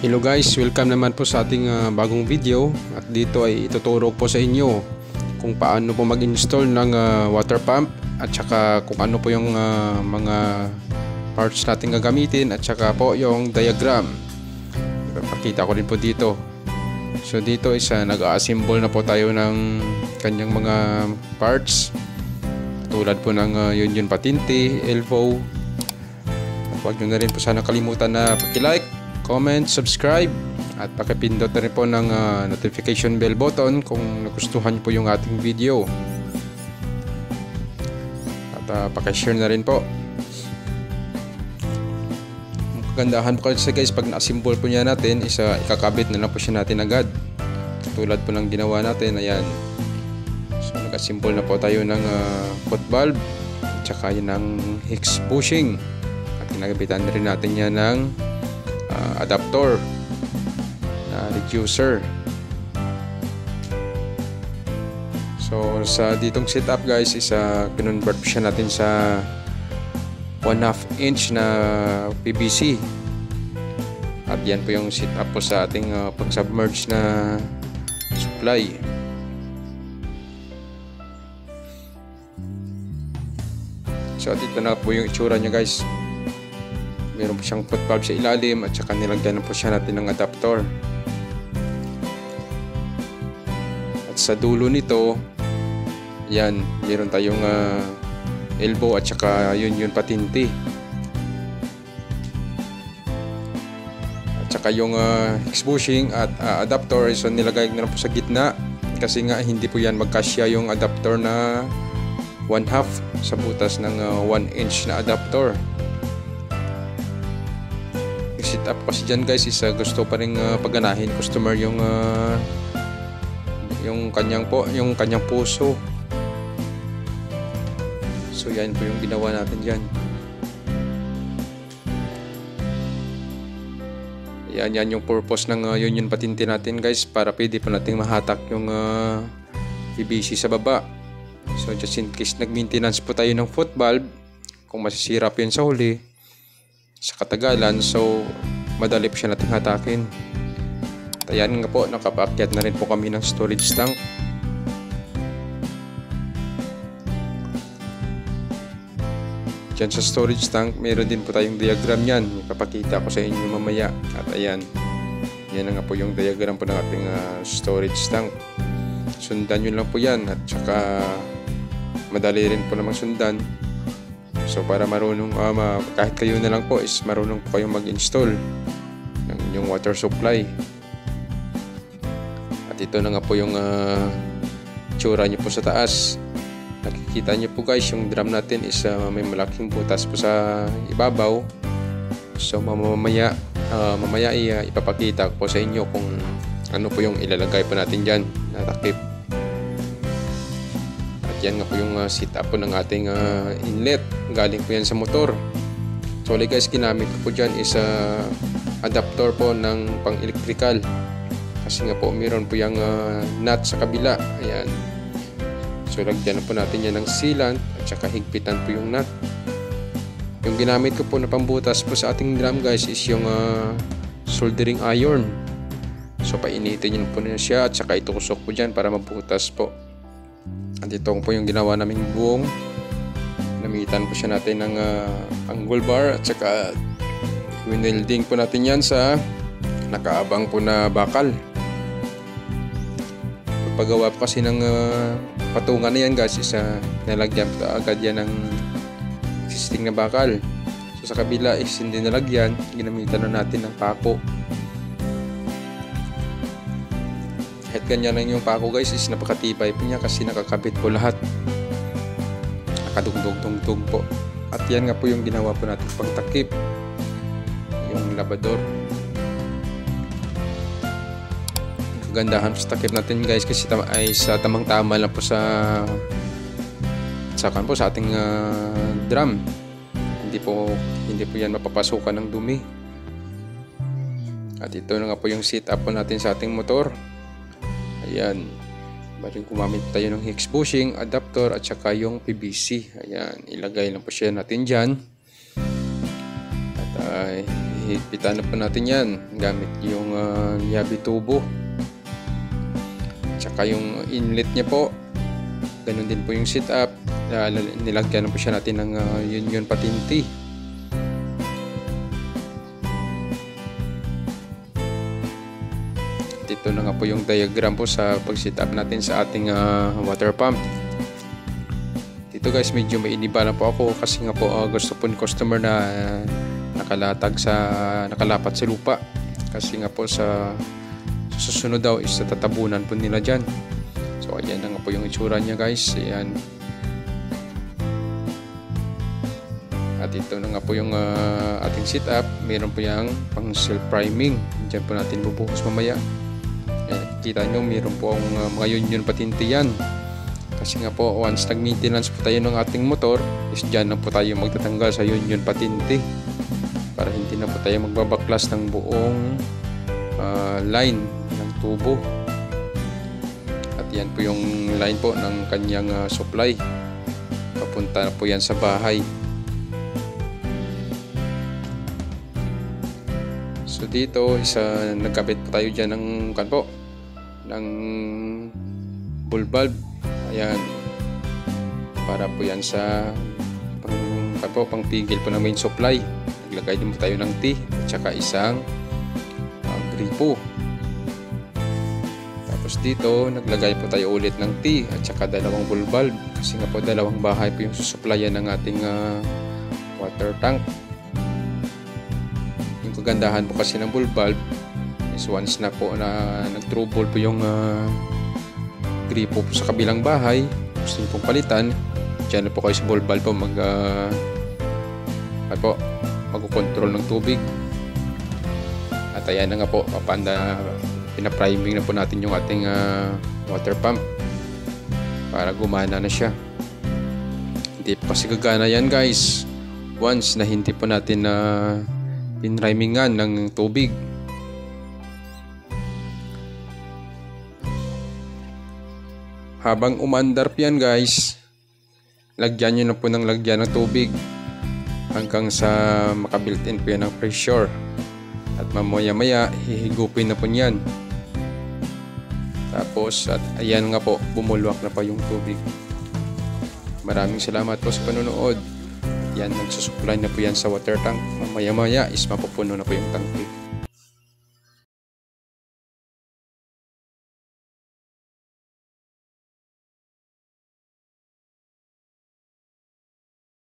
Hello guys, welcome naman po sa ating bagong video, at dito ay ituturo po sa inyo kung paano po mag-install ng water pump at saka kung ano po yung mga parts natin gagamitin at saka po yung diagram. Ipapakita ko rin po dito. So dito is nag-assemble na po tayo ng kanyang mga parts, tulad po ng union patinte, elbow. At huwag nyo na rin po sana kalimutan na paki-like, comment, subscribe at pakipindot na rin po ng notification bell button kung nagustuhan po yung ating video, at pakishare na rin po. Ang kagandahan po kasi guys, pag na-assemble po niya natin is ikakabit na lang po siya natin agad, tulad po ng ginawa natin. Ayan, so nag-assemble na po tayo ng foot valve at saka yun ng hex bushing, at nagabitan na rin natin yan ng adapter na reducer. So sa ditong setup guys is convert siya natin sa 1/2 inch na PVC, at yan po yung setup po sa ating pag-submerge na supply. So dito na po yung itsura niya guys. Meron po siyang foot valve sa ilalim at saka nilagyan po siya natin ng adapter. At sa dulo nito, yan, meron tayong elbow at saka union patinte. At saka yung hex bushing at adapter, so nilagay na po sa gitna kasi nga hindi po yan magkasya yung adapter na 1/2 sa butas ng 1 inch na adapter. Setup kasi dyan guys is gusto pa rin pagganahin customer yung kanyang puso. So yan po yung ginawa natin dyan. Yan yung purpose ng union patinte natin guys, para pwede pa nating mahatak yung PVC sa baba. So just in case nag-maintenance po tayo ng foot valve, kung masisira po yun sa huli, sa katagalan, so madali po siya nating hatakin. At ayan nga po, nakapaakyat na rin po kami ng storage tank. Diyan sa storage tank, meron din po tayong diagram yan. Ipapakita ko sa inyo mamaya. At ayan, yan nga po yung diagram po ng ating storage tank. Sundan nyo lang po yan, at saka madali rin po namang sundan. So para marunong, kahit kayo na lang po is marunong po kayong mag-install ng inyong water supply. At ito na nga po yung tsura nyo po sa taas. Nakikita nyo po guys, yung drum natin is may malaking butas po sa ibabaw. So mamaya ipapakita ko po sa inyo kung ano po yung ilalagay po natin dyan na takip. Yan nga po yung setup po ng ating inlet. Galing po yan sa motor. So guys, ginamit ko po dyan is adapter po ng pang electrical, kasi nga po meron po yung nut sa kabila. Ayan, so lagyan na po natin yan ng sealant at saka higpitan po yung nut. Yung ginamit ko po na pambutas po sa ating drum guys is yung soldering iron. So painitin nyo po na siya at saka itusok po dyan para mabutas po. At ito po yung ginawa naming buong. Namitan po siya natin ng angle bar at saka winelding po natin yan sa nakaabang po na bakal. Pagpagawa po kasi ng patungan na yan guys is nalagyan po agad yan ng existing na bakal. So sa kabila is hindi nalagyan, ginamitan na natin ng pako. Kahit ganyan lang yung pako guys is napakatibay po niya kasi nakakabit po lahat, nakadugdug-dugdug po. At yan nga po yung ginawa po natin pagtakip, yung labador. Kagandahan sa takip natin guys kasi ay sa tamang-tama lang po sa ating drum. Hindi po yan mapapasukan ng dumi. At ito na nga po yung setup po natin sa ating motor. Ayan, baling gumamit tayo ng hex bushing, adapter at saka yung PVC. Ayan, ilagay lang po siya natin dyan. At hihigpitan na po natin yan gamit yung yabi tubo. Tsaka yung inlet niya po, ganun din po yung setup. Nilagyan na po siya natin ng union patinti. Ito na nga po yung diagram po sa pag-setup natin sa ating water pump. Dito guys, medyo mainiba na po ako kasi nga po gusto po ni customer na nakalapat sa lupa. Kasi nga po sa susunod daw is tatabunan po nila dyan. So ayan na nga po yung itsura niya guys. Ayan. At ito na nga po yung ating setup. Meron po yung pang self priming. Diyan po natin bubuhos mamaya. Kita nyo, meron po ang mga union patinti yan. Kasi nga po, once nag-maintenance po tayo ng ating motor, is dyan na po tayo magtatanggal sa union patinti. Para hindi na po tayo magbabaklas ng buong line ng tubo. At yan po yung line po ng kanyang supply. Papunta na po yan sa bahay. So dito, nagkabit po tayo dyan ng ng bull valve. Ayan, para po yan sa pangpigil po ng main supply. Naglagay din po tayo ng T at saka isang gripo. Tapos dito naglagay po tayo ulit ng T at saka dalawang bull valve kasi nga po dalawang bahay po yung susuplayan ng ating water tank. Yung kagandahan po kasi ng bull valve is once na po na nag-trouble po yung gripo po sa kabilang bahay, gusto nyo pong palitan, dyan na po kayo sa bull valve po mag-control ng tubig. At ayan na nga po, pinapriming na po natin yung ating water pump para gumana na siya. Hindi po kasi gagana yan guys once na hindi po natin pinrimingan ng tubig. Habang umandar yan guys, lagyan nyo na po ng lagyan ng tubig hanggang sa makabuilt-in po yan ng pressure. At mamaya-maya, hihigupin na po yan. Tapos, at ayan nga po, bumulwak na pa yung tubig. Maraming salamat po sa panonood. Yan, nagsusupply na po yan sa water tank. Mamaya-maya is mapupuno na po yung tank.